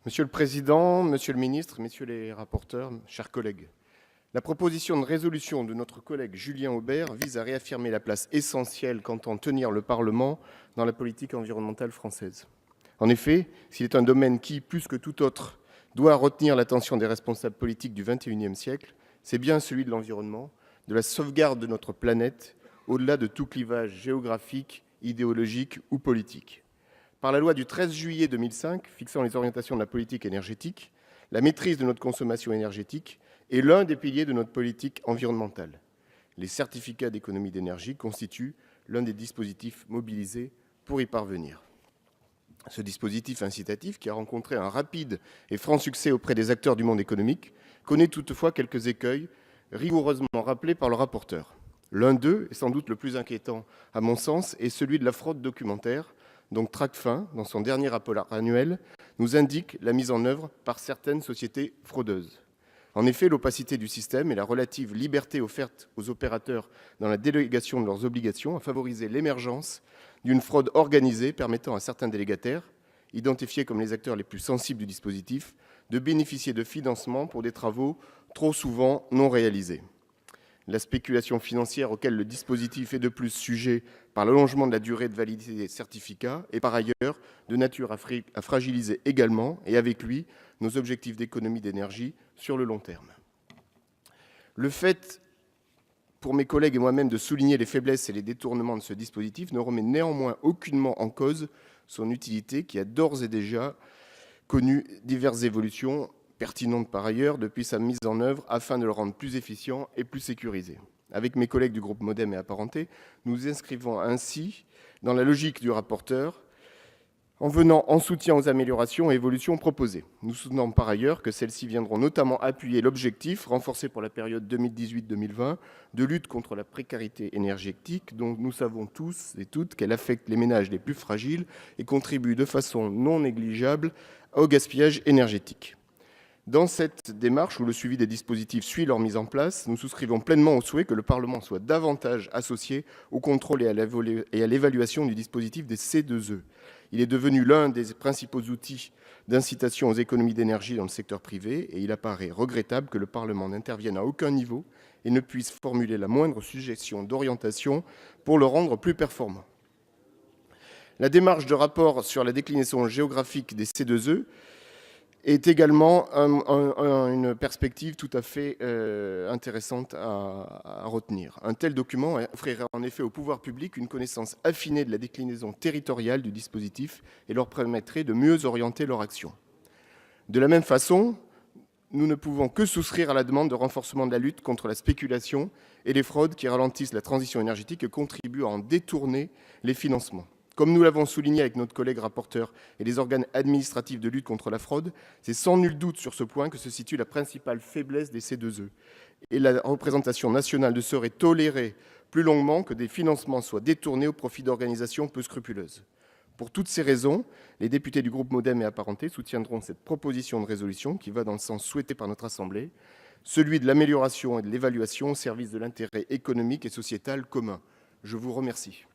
Monsieur le Président, Monsieur le Ministre, Messieurs les rapporteurs, chers collègues, la proposition de résolution de notre collègue Julien Aubert vise à réaffirmer la place essentielle qu'entend tenir le Parlement dans la politique environnementale française. En effet, s'il est un domaine qui, plus que tout autre, doit retenir l'attention des responsables politiques du XXIe siècle, c'est bien celui de l'environnement, de la sauvegarde de notre planète, au-delà de tout clivage géographique, idéologique ou politique. Par la loi du 13 juillet 2005 fixant les orientations de la politique énergétique, la maîtrise de notre consommation énergétique est l'un des piliers de notre politique environnementale. Les certificats d'économie d'énergie constituent l'un des dispositifs mobilisés pour y parvenir. Ce dispositif incitatif, qui a rencontré un rapide et franc succès auprès des acteurs du monde économique, connaît toutefois quelques écueils rigoureusement rappelés par le rapporteur. L'un d'eux, et sans doute le plus inquiétant à mon sens, est celui de la fraude documentaire. Donc Tracfin, dans son dernier rapport annuel, nous indique la mise en œuvre par certaines sociétés fraudeuses. En effet, l'opacité du système et la relative liberté offerte aux opérateurs dans la délégation de leurs obligations a favorisé l'émergence d'une fraude organisée permettant à certains délégataires, identifiés comme les acteurs les plus sensibles du dispositif, de bénéficier de financements pour des travaux trop souvent non réalisés. La spéculation financière auquel le dispositif est de plus sujet par l'allongement de la durée de validité des certificats est par ailleurs de nature à fragiliser également, et avec lui, nos objectifs d'économie d'énergie sur le long terme. Le fait, pour mes collègues et moi-même, de souligner les faiblesses et les détournements de ce dispositif ne remet néanmoins aucunement en cause son utilité qui a d'ores et déjà connu diverses évolutions pertinente par ailleurs depuis sa mise en œuvre afin de le rendre plus efficient et plus sécurisé. Avec mes collègues du groupe Modem et Apparentés, nous inscrivons ainsi dans la logique du rapporteur en venant en soutien aux améliorations et évolutions proposées. Nous soutenons par ailleurs que celles-ci viendront notamment appuyer l'objectif, renforcé pour la période 2018-2020, de lutte contre la précarité énergétique, dont nous savons tous et toutes qu'elle affecte les ménages les plus fragiles et contribue de façon non négligeable au gaspillage énergétique. Dans cette démarche, où le suivi des dispositifs suit leur mise en place, nous souscrivons pleinement au souhait que le Parlement soit davantage associé au contrôle et à l'évaluation du dispositif des C2E. Il est devenu l'un des principaux outils d'incitation aux économies d'énergie dans le secteur privé et il apparaît regrettable que le Parlement n'intervienne à aucun niveau et ne puisse formuler la moindre suggestion d'orientation pour le rendre plus performant. La démarche de rapport sur la déclinaison géographique des C2E est également une perspective tout à fait intéressante à retenir. Un tel document offrirait en effet au pouvoir public une connaissance affinée de la déclinaison territoriale du dispositif et leur permettrait de mieux orienter leur action. De la même façon, nous ne pouvons que souscrire à la demande de renforcement de la lutte contre la spéculation et les fraudes qui ralentissent la transition énergétique et contribuent à en détourner les financements. Comme nous l'avons souligné avec notre collègue rapporteur et les organes administratifs de lutte contre la fraude, c'est sans nul doute sur ce point que se situe la principale faiblesse des C2E. Et la représentation nationale ne saurait tolérer plus longuement que des financements soient détournés au profit d'organisations peu scrupuleuses. Pour toutes ces raisons, les députés du groupe Modem et Apparentés soutiendront cette proposition de résolution qui va dans le sens souhaité par notre Assemblée, celui de l'amélioration et de l'évaluation au service de l'intérêt économique et sociétal commun. Je vous remercie.